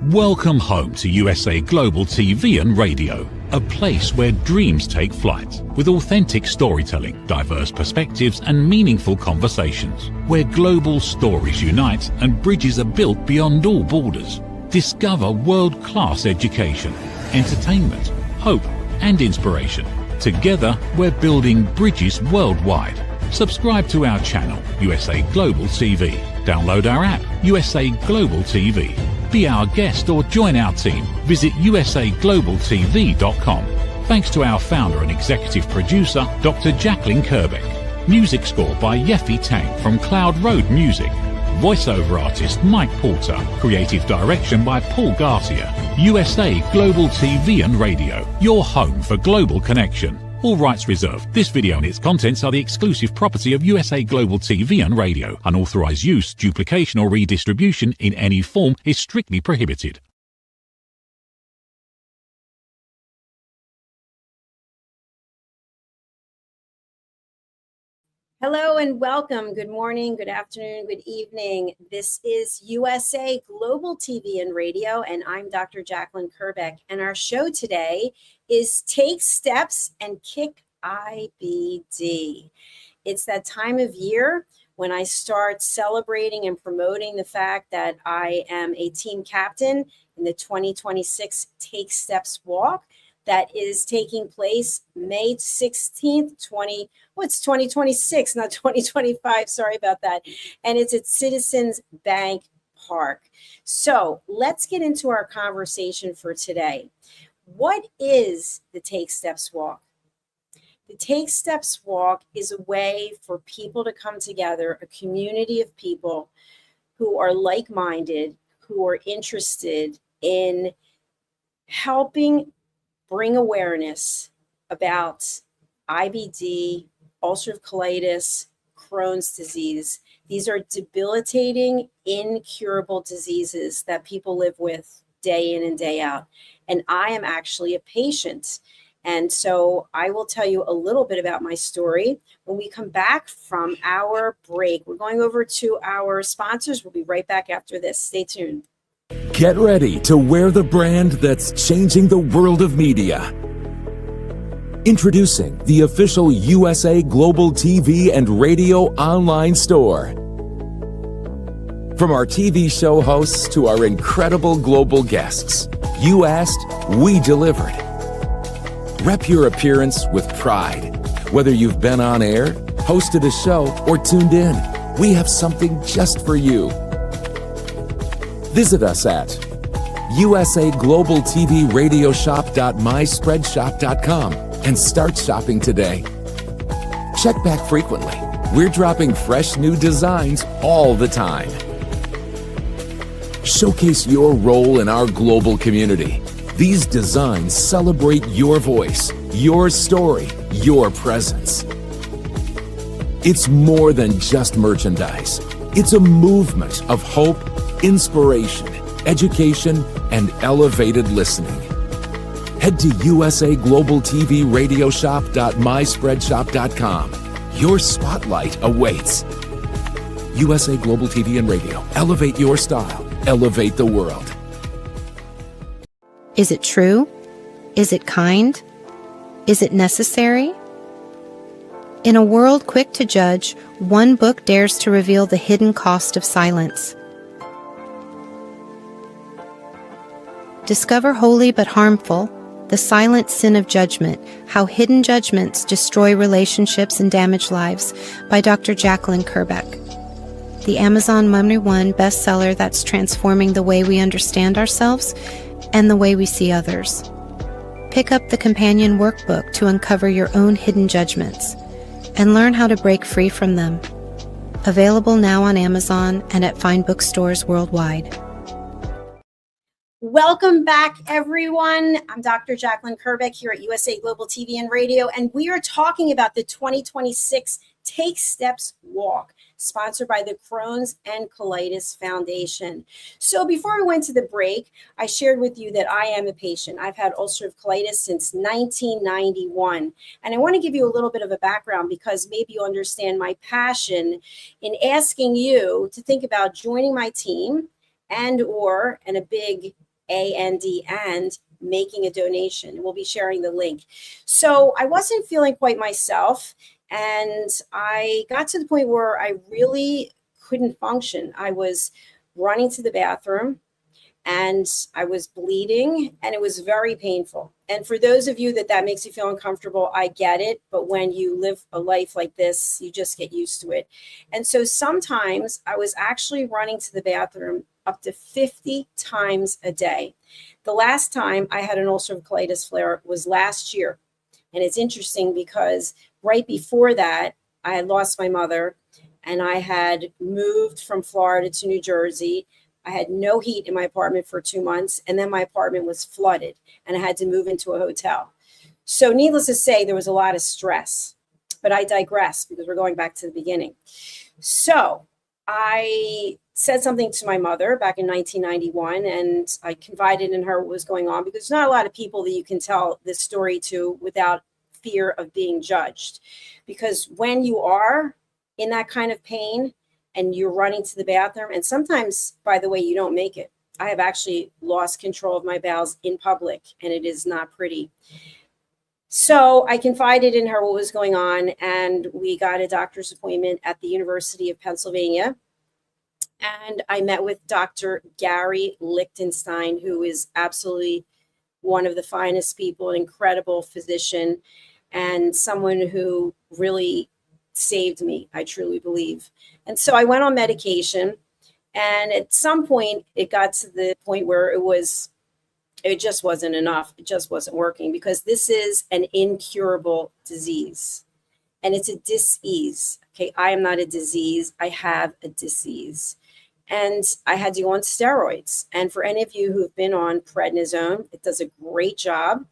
Welcome home to USA Global TV and Radio, a place where dreams take flight, with authentic storytelling, diverse perspectives and meaningful conversations, where global stories unite and bridges are built beyond all borders. Discover world-class education, entertainment, hope and inspiration. Together, we're building bridges worldwide. Subscribe to our channel, USA Global TV. Download our app, USA Global TV. Be our guest or join our team. Visit usaglobaltv.com. Thanks to our founder and executive producer, Dr. Jacalyn KERBECK. Music score by Yeffy Tang from Cloud Road Music. Voiceover artist Mike Porter. Creative direction by Paul Garcia. USA Global TV and Radio, your home for global connection. All rights reserved. This video and its contents are the exclusive property of USA Global TV and Radio. Unauthorized use, duplication or redistribution in any form is strictly prohibited. Hello and welcome. Good morning, good afternoon, good evening. This is USA Global TV and Radio, and I'm Dr. Jacalyn KERBECK. And our show today is Take Steps and Kick IBD. It's that time of year when I start celebrating and promoting the fact that I am a team captain in the 2026 Take Steps Walk that is taking place May 16th, 2026, not 2025, sorry about that. And it's at Citizens Bank Park. So let's get into our conversation for today. What is the Take Steps Walk? The Take Steps Walk is a way for people to come together, a community of people who are like-minded, who are interested in helping bring awareness about IBD, ulcerative colitis, Crohn's disease. These are debilitating, incurable diseases that people live with day in and day out. And I am actually a patient. And so I will tell you a little bit about my story. When we come back from our break, we're going over to our sponsors. We'll be right back after this. Stay tuned. Get ready to wear the brand that's changing the world of media. Introducing the official USA Global TV and Radio online store. From our TV show hosts to our incredible global guests, you asked, we delivered. Rep your appearance with pride. Whether you've been on air, hosted a show, or tuned in, we have something just for you. Visit us at usaglobaltvradioshoп.myspreadshop.com and start shopping today. Check back frequently. We're dropping fresh new designs all the time. Showcase your role in our global community. These designs celebrate your voice, your story, your presence. It's more than just merchandise. It's a movement of hope, inspiration, education, and elevated listening. Head to usaglobaltvradioshoп.myspreadshop.com. Your spotlight awaits. USA Global TV and Radio. Elevate your style. Elevate the world. Is it true? Is it kind? Is it necessary? In a world quick to judge, one book dares to reveal the hidden cost of silence. Discover Holy but Harmful, The Silent Sin of Judgment, How Hidden Judgments Destroy Relationships and Damage Lives by Dr. Jacalyn KERBECK. The Amazon #1 bestseller that's transforming the way we understand ourselves and the way we see others. Pick up the companion workbook to uncover your own hidden judgments and learn how to break free from them. Available now on Amazon and at fine bookstores worldwide. Welcome back, everyone. I'm Dr. Jacalyn KERBECK here at USA Global TV and Radio, and we are talking about the 2026 Take Steps Walk, sponsored by the Crohn's and Colitis Foundation. So before we went to the break, I shared with you that I am a patient. I've had ulcerative colitis since 1991. And I want to give you a little bit of a background because maybe you understand my passion in asking you to think about joining my team and a big and making a donation. We'll be sharing the link. So I wasn't feeling quite myself. And I got to the point where I really couldn't function. I was running to the bathroom and I was bleeding and it was very painful. And for those of you that makes you feel uncomfortable, I get it. But when you live a life like this, you just get used to it. And so sometimes I was actually running to the bathroom up to 50 times a day. The last time I had an ulcerative colitis flare was last year. And it's interesting because right before that, I had lost my mother and I had moved from Florida to New Jersey. I had no heat in my apartment for 2 months, and then my apartment was flooded and I had to move into a hotel. So needless to say, there was a lot of stress, but I digress because we're going back to the beginning. So I said something to my mother back in 1991, and I confided in her what was going on, because there's not a lot of people that you can tell this story to without fear of being judged. Because when you are in that kind of pain and you're running to the bathroom, and sometimes, by the way, you don't make it. I have actually lost control of my bowels in public, and it is not pretty. So I confided in her what was going on, and we got a doctor's appointment at the University of Pennsylvania. And I met with Dr. Gary Lichtenstein, who is absolutely one of the finest people, an incredible physician, and someone who really saved me, I truly believe. And so I went on medication, and at some point it got to the point where it just wasn't enough. It just wasn't working, because this is an incurable disease and it's a dis-ease. Okay. I am not a disease. I have a disease. And I had to go on steroids. And for any of you who've been on prednisone, it does a great job,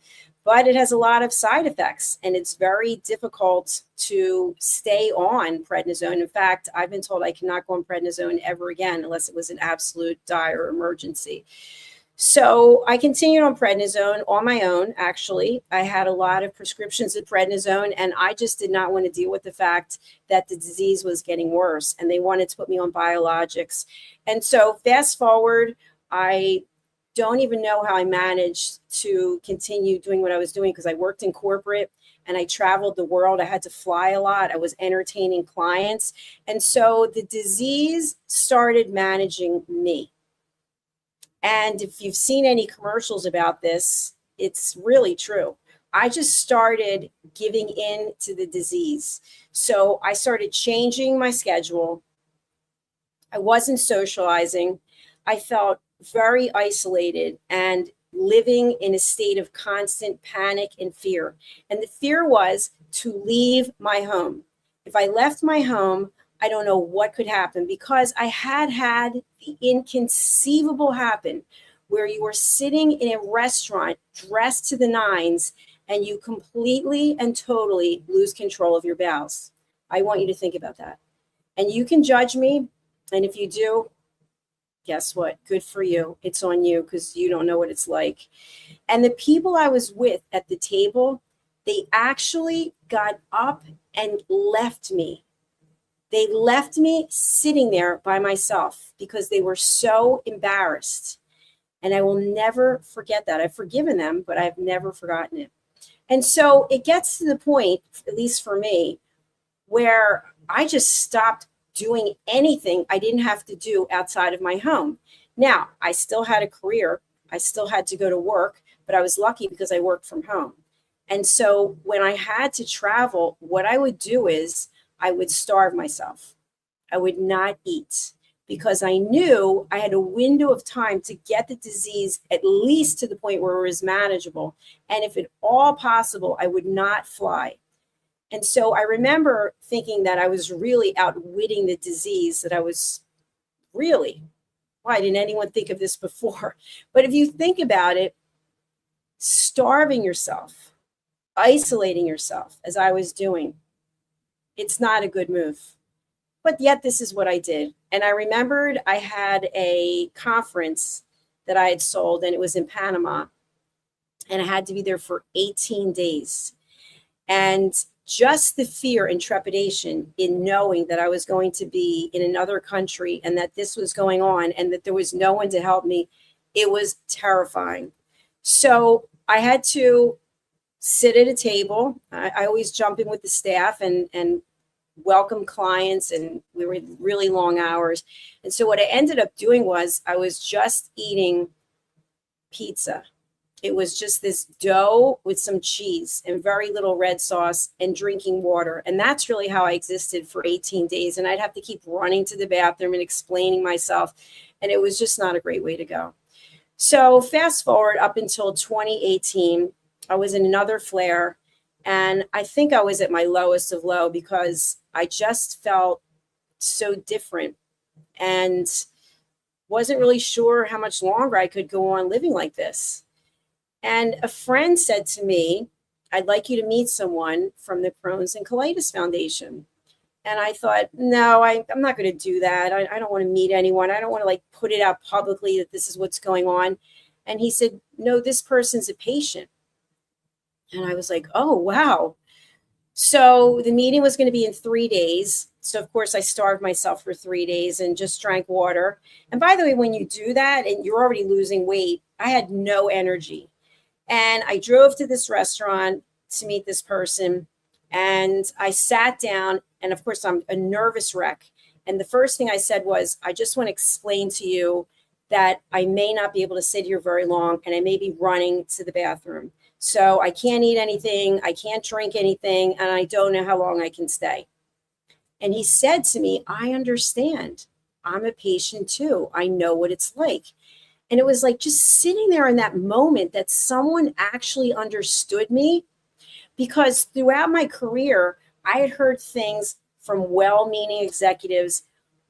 but it has a lot of side effects, and it's very difficult to stay on prednisone. In fact, I've been told I cannot go on prednisone ever again unless it was an absolute dire emergency. So I continued on prednisone on my own. Actually, I had a lot of prescriptions of prednisone, and I just did not want to deal with the fact that the disease was getting worse, and they wanted to put me on biologics. And so fast forward, I don't even know how I managed to continue doing what I was doing, because I worked in corporate and I traveled the world. I had to fly a lot. I was entertaining clients. And so the disease started managing me. And if you've seen any commercials about this, it's really true. I just started giving in to the disease. So I started changing my schedule. I wasn't socializing. I felt very isolated and living in a state of constant panic and fear. And the fear was to leave my home. If I left my home, I don't know what could happen, because I had the inconceivable happen where you were sitting in a restaurant dressed to the nines and you completely and totally lose control of your bowels. I want you to think about that. And you can judge me. And if you do, guess what? Good for you. It's on you, because you don't know what it's like. And the people I was with at the table, they actually got up and left me. They left me sitting there by myself because they were so embarrassed. And I will never forget that. I've forgiven them, but I've never forgotten it. And so it gets to the point, at least for me, where I just stopped doing anything I didn't have to do outside of my home. Now, I still had a career. I still had to go to work, but I was lucky because I worked from home. And so when I had to travel, what I would do is I would starve myself. I would not eat, because I knew I had a window of time to get the disease at least to the point where it was manageable. And if at all possible, I would not fly. And so I remember thinking that I was really outwitting the disease, that I was really, why didn't anyone think of this before? But if you think about it, starving yourself, isolating yourself, as I was doing, it's not a good move. But yet this is what I did. And I remembered I had a conference that I had sold, and it was in Panama, and I had to be there for 18 days. And just the fear and trepidation in knowing that I was going to be in another country and that this was going on and that there was no one to help me, It was terrifying. So I had to sit at a table. I always jump in with the staff and welcome clients, and we were really long hours. And so what I ended up doing was I was just eating pizza. It was just this dough with some cheese and very little red sauce and drinking water. And that's really how I existed for 18 days. And I'd have to keep running to the bathroom and explaining myself. And it was just not a great way to go. So fast forward up until 2018, I was in another flare. And I think I was at my lowest of low because I just felt so different and wasn't really sure how much longer I could go on living like this. And a friend said to me, I'd like you to meet someone from the Crohn's and Colitis Foundation. And I thought, no, I'm not going to do that. I don't want to meet anyone. I don't want to like put it out publicly that this is what's going on. And he said, no, this person's a patient. And I was like, oh, wow. So the meeting was going to be in 3 days. So, of course, I starved myself for 3 days and just drank water. And by the way, when you do that and you're already losing weight, I had no energy. And I drove to this restaurant to meet this person. And I sat down. And, of course, I'm a nervous wreck. And the first thing I said was, I just want to explain to you that I may not be able to sit here very long and I may be running to the bathroom. So I can't eat anything, I can't drink anything, and I don't know how long I can stay. And he said to me, I understand. I'm a patient too. I know what it's like. And it was like just sitting there in that moment that someone actually understood me, because throughout my career, I had heard things from well-meaning executives.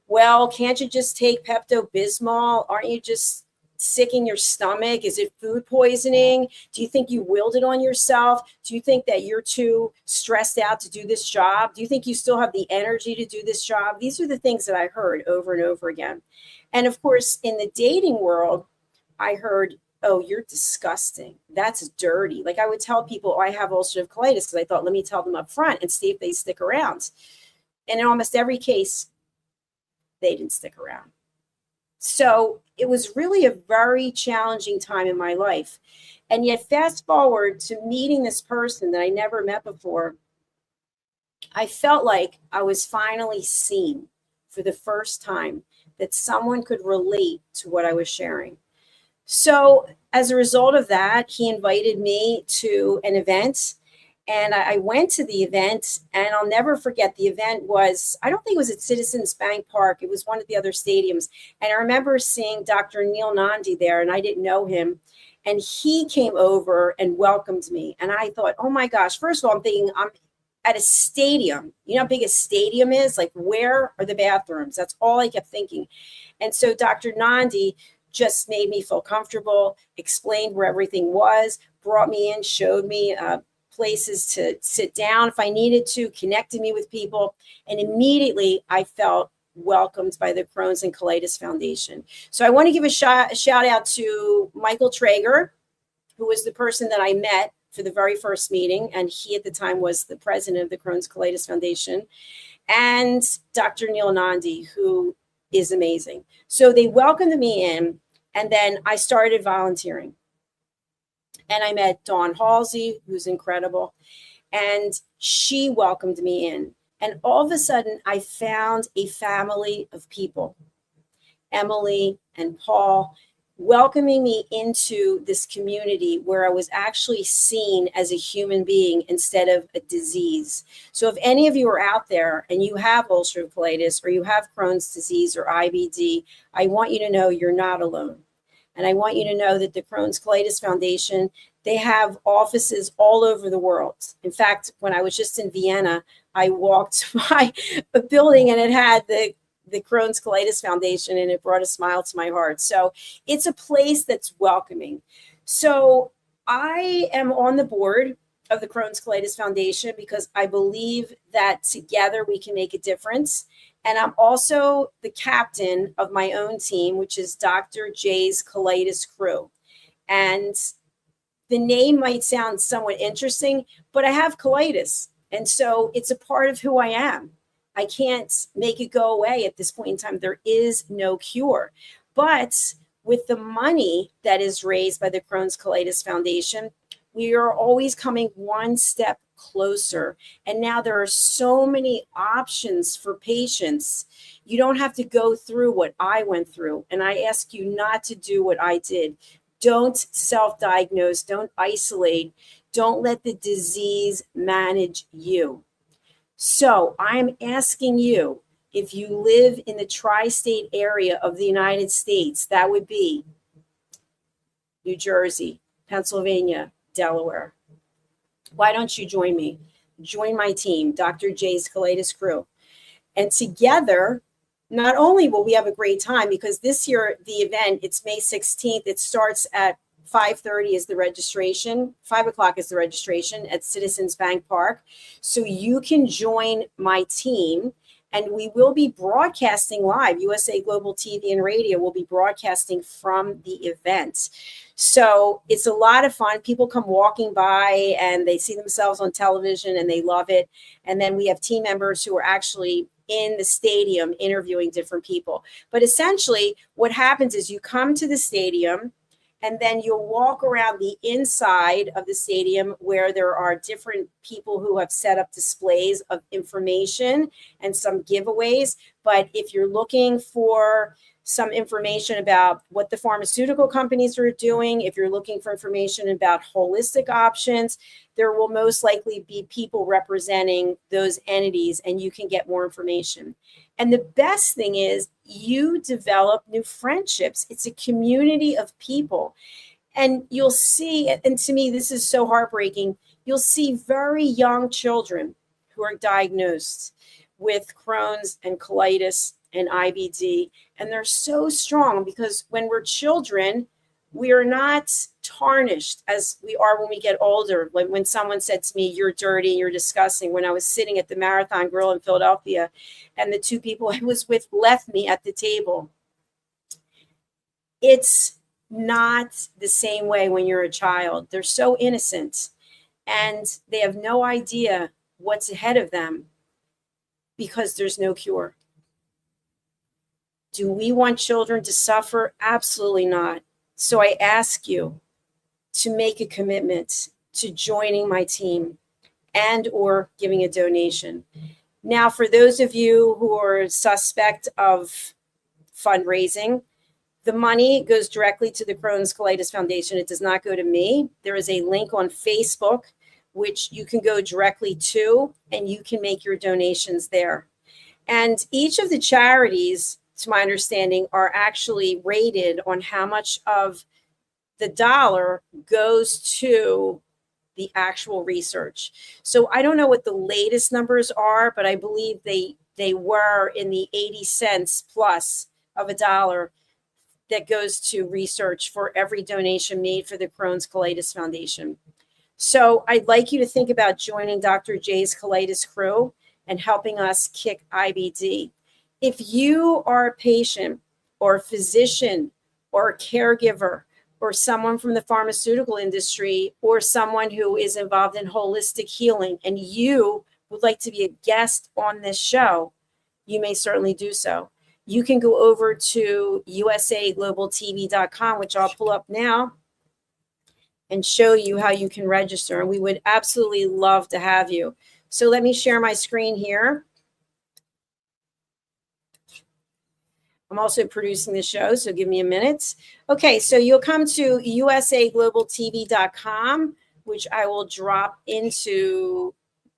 Well, can't you just take Pepto-Bismol? Aren't you just sick in your stomach? Is it food poisoning? Do you think you willed it on yourself? Do you think that you're too stressed out to do this job? Do you think you still have the energy to do this job? These are the things that I heard over and over again. And of course, in the dating world, I heard, oh, you're disgusting. That's dirty. Like I would tell people, oh, I have ulcerative colitis because I thought, let me tell them up front and see if they stick around. And in almost every case, they didn't stick around. So it was really a very challenging time in my life. And yet fast forward to meeting this person that I never met before, I felt like I was finally seen for the first time, that someone could relate to what I was sharing. So as a result of that, he invited me to an event. And I went to the event, and I'll never forget, the event was, I don't think it was at Citizens Bank Park. It was one of the other stadiums. And I remember seeing Dr. Neil Nandi there, and I didn't know him. And he came over and welcomed me. And I thought, oh my gosh, first of all, I'm thinking I'm at a stadium. You know how big a stadium is? Like, where are the bathrooms? That's all I kept thinking. And so Dr. Nandi just made me feel comfortable, explained where everything was, brought me in, showed me places to sit down if I needed to, connected me with people. And immediately I felt welcomed by the Crohn's and Colitis Foundation. So I want to give a shout out to Michael Traeger, who was the person that I met for the very first meeting. And he at the time was the president of the Crohn's Colitis Foundation, and Dr. Neil Nandi, who is amazing. So they welcomed me in, and then I started volunteering. And I met Dawn Halsey, who's incredible. And she welcomed me in. And all of a sudden, I found a family of people, Emily and Paul, welcoming me into this community where I was actually seen as a human being instead of a disease. So if any of you are out there and you have ulcerative colitis or you have Crohn's disease or IBD, I want you to know you're not alone. And I want you to know that the Crohn's Colitis Foundation, they have offices all over the world. In fact, when I was just in Vienna, I walked by a building and it had the Crohn's Colitis Foundation, and it brought a smile to my heart. So it's a place that's welcoming. So I am on the board of the Crohn's Colitis Foundation because I believe that together we can make a difference. And I'm also the captain of my own team, which is Dr. J's Colitis Crew. And the name might sound somewhat interesting, but I have colitis. And so it's a part of who I am. I can't make it go away at this point in time. There is no cure. But with the money that is raised by the Crohn's Colitis Foundation, we are always coming one step closer. And now there are so many options for patients. You don't have to go through what I went through. And I ask you not to do what I did. Don't self-diagnose. Don't isolate. Don't let the disease manage you. So I'm asking you, if you live in the tri-state area of the United States, that would be New Jersey, Pennsylvania, Delaware. Why don't you join me? Join my team, Dr. J's Colitis Crew. And together, not only will we have a great time, because this year, the event, it's May 16th. It starts at 5:30 is the registration. 5 o'clock is the registration at Citizens Bank Park. So you can join my team, and we will be broadcasting live. USA Global TV and Radio will be broadcasting from the event. So it's a lot of fun. People come walking by and they see themselves on television and they love it. And then we have team members who are actually in the stadium interviewing different people. But essentially what happens is you come to the stadium, and then you'll walk around the inside of the stadium where there are different people who have set up displays of information and some giveaways. But if you're looking for some information about what the pharmaceutical companies are doing, if you're looking for information about holistic options, there will most likely be people representing those entities, and you can get more information. And the best thing is you develop new friendships. It's a community of people. And you'll see, and to me, this is so heartbreaking, you'll see very young children who are diagnosed with Crohn's and colitis and IBD. And they're so strong because when we're children, we are not tarnished as we are when we get older. Like when someone said to me, "You're dirty, you're disgusting," when I was sitting at the Marathon Grill in Philadelphia, and the two people I was with left me at the table. It's not the same way when you're a child. They're so innocent, and they have no idea what's ahead of them because there's no cure. Do we want children to suffer? Absolutely not. So I ask you to make a commitment to joining my team and or giving a donation. Now, for those of you who are suspect of fundraising, the money goes directly to the Crohn's Colitis Foundation. It does not go to me. There is a link on Facebook, which you can go directly to, and you can make your donations there. And each of the charities, to my understanding, are actually rated on how much of the dollar goes to the actual research. So I don't know what the latest numbers are, but I believe they were in the 80 cents plus of a dollar that goes to research for every donation made for the Crohn's Colitis Foundation. So I'd like you to think about joining Dr. J's Colitis Crew and helping us kick IBD. If you are a patient or a physician or a caregiver or someone from the pharmaceutical industry or someone who is involved in holistic healing and you would like to be a guest on this show, you may certainly do so. You can go over to usaglobaltv.com, which I'll pull up now, and show you how you can register. And we would absolutely love to have you. So let me share my screen here. I'm also producing the show, so give me a minute. Okay, so you'll come to usaglobaltv.com, which I will drop into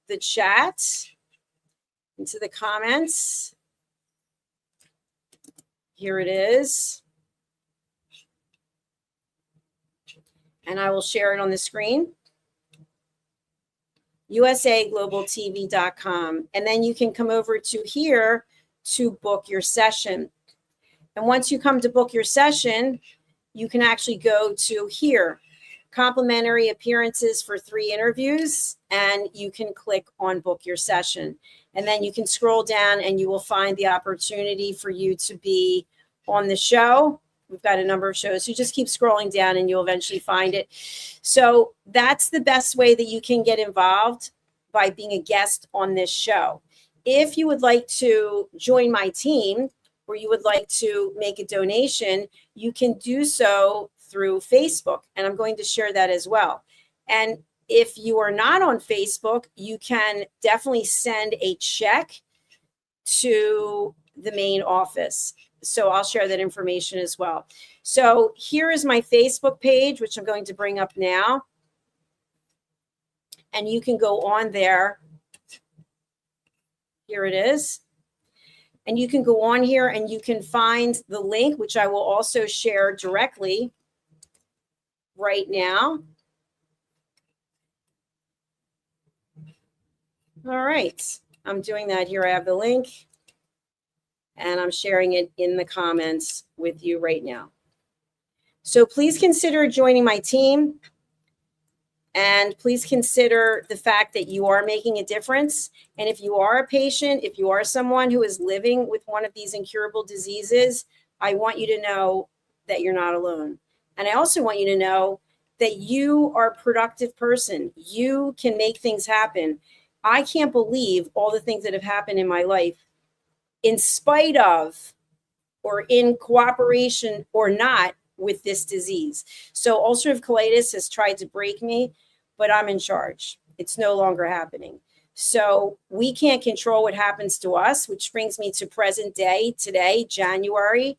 the chat, into the comments. Here it is. And I will share it on the screen. usaglobaltv.com. And then you can come over to here to book your session. And once you come to book your session, you can actually go to here, complimentary appearances for 3 interviews, and you can click on book your session. And then you can scroll down and you will find the opportunity for you to be on the show. We've got a number of shows. So you just keep scrolling down and you'll eventually find it. So that's the best way that you can get involved, by being a guest on this show. If you would like to join my team, or you would like to make a donation, you can do so through Facebook. And I'm going to share that as well. And if you are not on Facebook, you can definitely send a check to the main office. So I'll share that information as well. So here is my Facebook page, which I'm going to bring up now. And you can go on there. Here it is. And you can go on here and you can find the link, which I will also share directly right now. All right, I'm doing that here. I have the link and I'm sharing it in the comments with you right now. So please consider joining my team. And please consider the fact that you are making a difference. And if you are a patient, if you are someone who is living with one of these incurable diseases, I want you to know that you're not alone. And I also want you to know that you are a productive person. You can make things happen. I can't believe all the things that have happened in my life in spite of or in cooperation or not with this disease. So ulcerative colitis has tried to break me, but I'm in charge. It's no longer happening. So we can't control what happens to us, which brings me to present day today, January.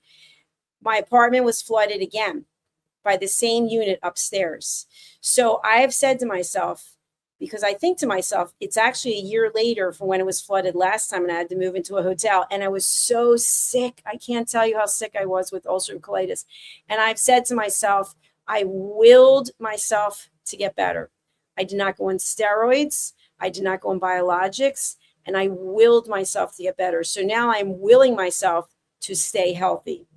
My apartment was flooded again by the same unit upstairs. So I have said to myself, because I think to myself, it's actually a year later from when it was flooded last time and I had to move into a hotel. And I was so sick. I can't tell you how sick I was with ulcerative colitis. And I've said to myself, I willed myself to get better. I did not go on steroids. I did not go on biologics. And I willed myself to get better. So now I'm willing myself to stay healthy.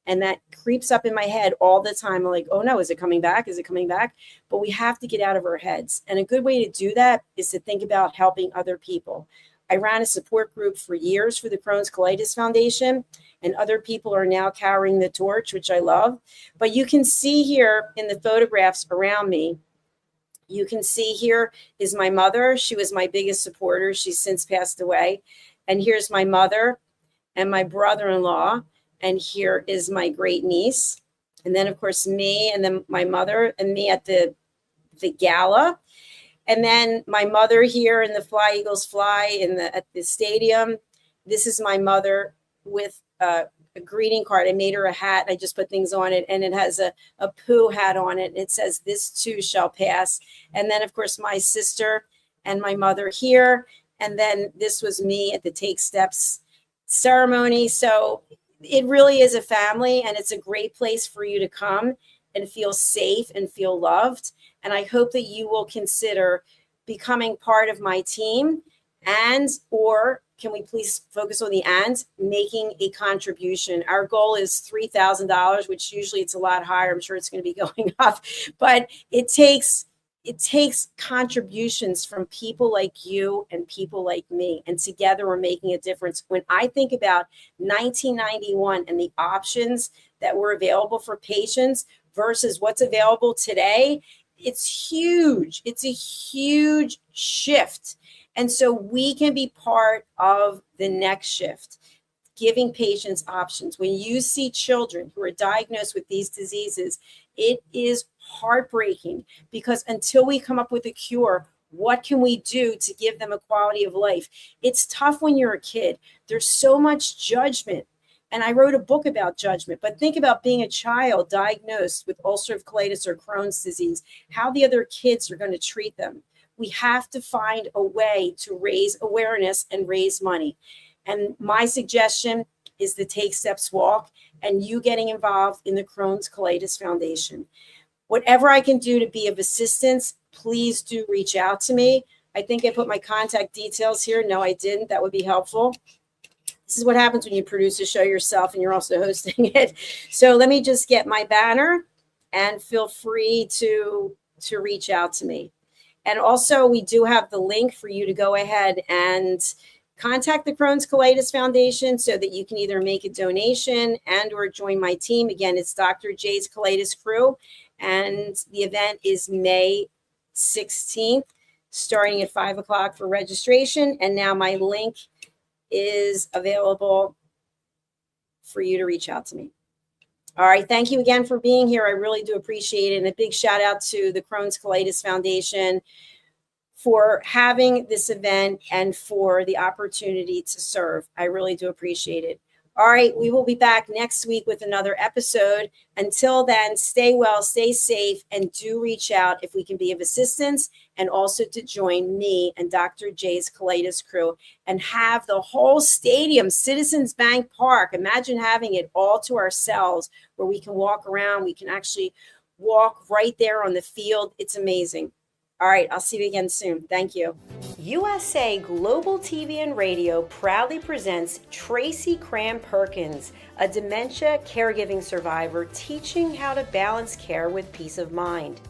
And that creeps up in my head all the time. I'm like, oh no, is it coming back? Is it coming back? But we have to get out of our heads. And a good way to do that is to think about helping other people. I ran a support group for years for the Crohn's Colitis Foundation, and other people are now carrying the torch, which I love. But you can see here in the photographs around me, you can see here is my mother. She was my biggest supporter. She's since passed away. And here's my mother and my brother-in-law. And here is my great niece. And then, of course, me, and then my mother and me at the gala. And then my mother here in the Fly Eagles Fly at the stadium. This is my mother with a greeting card. I made her a hat. I just put things on it. And it has a poo hat on it. And it says, "This too shall pass." And then, of course, my sister and my mother here. And then this was me at the Take Steps ceremony. So it really is a family, and it's a great place for you to come and feel safe and feel loved. And I hope that you will consider becoming part of my team, and or can we please focus on the and making a contribution. Our goal is $3,000, which usually it's a lot higher. I'm sure it's going to be going up, but it takes contributions from people like you and people like me, and together we're making a difference. When I think about 1991 and the options that were available for patients versus what's available today, it's huge. It's a huge shift. And so we can be part of the next shift, giving patients options. When you see children who are diagnosed with these diseases, it is heartbreaking, because until we come up with a cure, what can we do to give them a quality of life? It's tough when you're a kid. There's so much judgment. And I wrote a book about judgment, but think about being a child diagnosed with ulcerative colitis or Crohn's disease, how the other kids are going to treat them. We have to find a way to raise awareness and raise money. And my suggestion is the Take Steps Walk and you getting involved in the Crohn's Colitis Foundation. Whatever I can do to be of assistance, please do reach out to me. I think I put my contact details here. No, I didn't. That would be helpful. This is what happens when you produce a show yourself and you're also hosting it. So let me just get my banner, and feel free to reach out to me. And also, we do have the link for you to go ahead and contact the Crohn's Colitis Foundation so that you can either make a donation and or join my team. Again, it's Dr. J's Colitis Crew. And the event is May 16th, starting at 5 o'clock for registration. And now my link is available for you to reach out to me. All right. Thank you again for being here. I really do appreciate it. And a big shout out to the Crohn's Colitis Foundation for having this event and for the opportunity to serve. I really do appreciate it. All right. We will be back next week with another episode. Until then, stay well, stay safe, and do reach out if we can be of assistance, and also to join me and Dr. J's Colitis crew and have the whole stadium, Citizens Bank Park. Imagine having it all to ourselves where we can walk around. We can actually walk right there on the field. It's amazing. All right, I'll see you again soon. Thank you. USA Global TV and Radio proudly presents Tracy Cram-Perkins, a dementia caregiving survivor teaching how to balance care with peace of mind.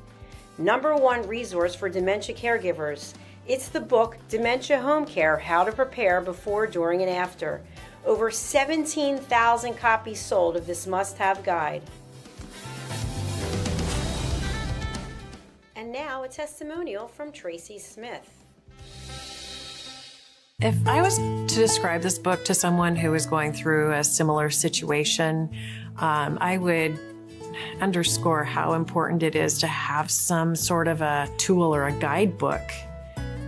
#1 resource for dementia caregivers. It's the book Dementia Home Care: How to Prepare Before, During, and After. Over 17,000 copies sold of this must-have guide. And now a testimonial from Tracy Smith. If I was to describe this book to someone who is going through a similar situation, I would underscore how important it is to have some sort of a tool or a guidebook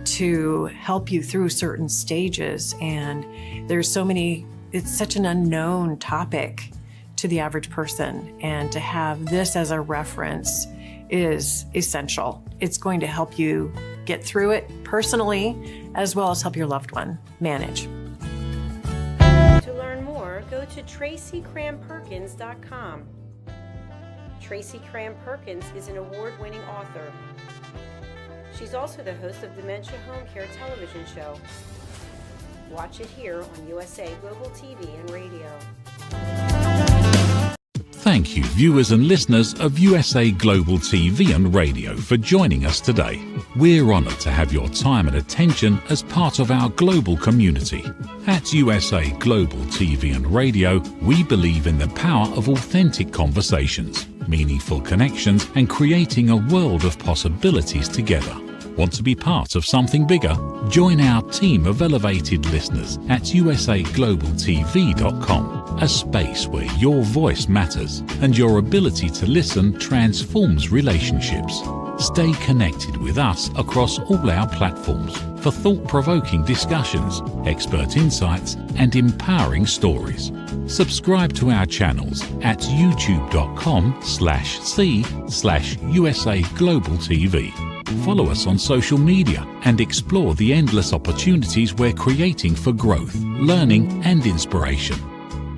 to help you through certain stages. And there's so many, it's such an unknown topic to the average person. And to have this as a reference is essential. It's going to help you get through it personally, as well as help your loved one manage. To learn more, go to TracyCramPerkins.com. Tracy Cram-Perkins is an award-winning author. She's also the host of Dementia Home Care television show. Watch it here on USA Global TV and Radio. Thank you, viewers and listeners of USA Global TV and Radio, for joining us today. We're honoured to have your time and attention as part of our global community. At USA Global TV and Radio, we believe in the power of authentic conversations, meaningful connections, and creating a world of possibilities together. Want to be part of something bigger? Join our team of elevated listeners at usaglobaltv.com, a space where your voice matters and your ability to listen transforms relationships. Stay connected with us across all our platforms for thought-provoking discussions, expert insights, and empowering stories. Subscribe to our channels at youtube.com/c/USA Global TV. Follow us on social media and explore the endless opportunities we're creating for growth, learning, and inspiration.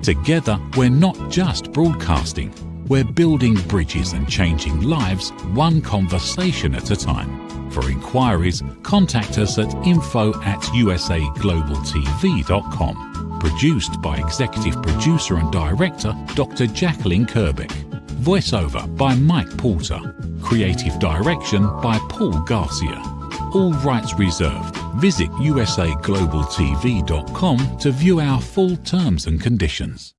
Together, we're not just broadcasting, we're building bridges and changing lives one conversation at a time. For inquiries, contact us at info@usaglobaltv.com. Produced by Executive Producer and Director Dr. Jacalyn KERBECK. Voiceover by Mike Porter. Creative direction by Paul Garcia. All rights reserved. Visit usaglobaltv.com to view our full terms and conditions.